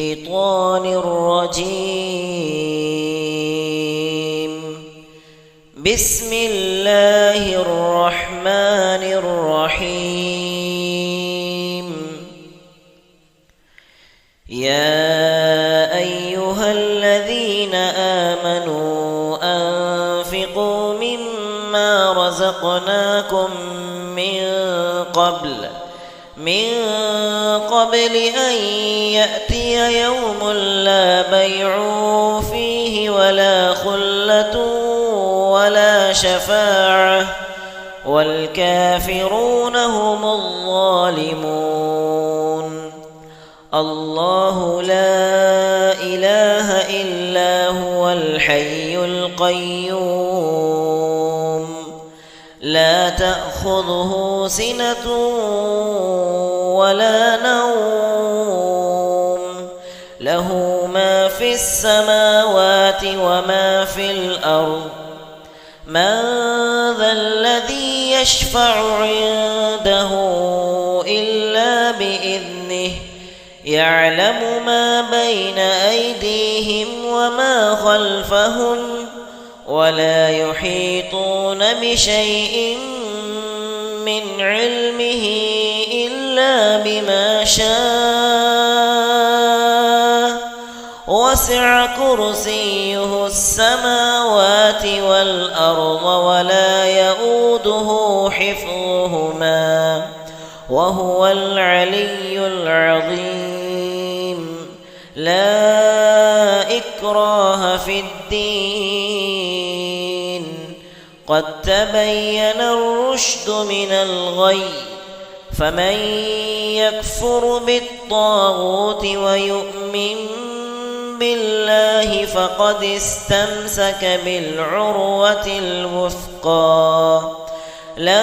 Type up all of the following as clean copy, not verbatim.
الشيطان الرجيم. بسم الله الرحمن الرحيم. يا أيها الذين آمنوا أنفقوا مما رزقناكم من قبل أن يأتي يوم لا بيع فيه ولا خلة ولا شفاعة والكافرون هم الظالمون. الله لا إله إلا هو الحي القيوم لا تأخذه سنة ولا نوم له ما في السماوات وما في الأرض. من ذا الذي يشفع عنده إلا بإذنه يعلم ما بين أيديهم وما خلفهم ولا يحيطون بشيء من علمه إلا بما شاء وسع كرسيه السماوات والأرض ولا يؤوده حفظهما وهو العلي العظيم. لا إكراه في الدين قد تبين الرشد من الغي فمن يكفر بالطاغوت ويؤمن بالله فقد استمسك بالعروة الوثقى لا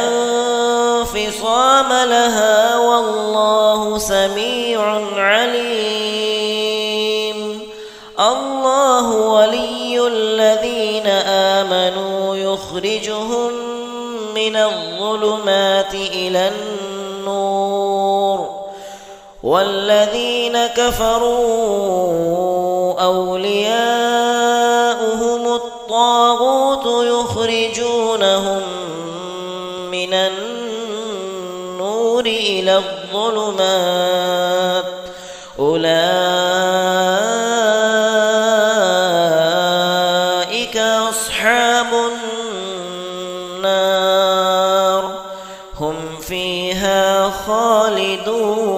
انفصام لها والله سميع عليم. الله ولي الذين آمنوا يخرجهم من الظلمات إلى النور والذين كفروا أولياؤهم الطاغوت يخرجونهم من النور إلى الظلمات أولئك أصحاب النار هم فيها خالدون.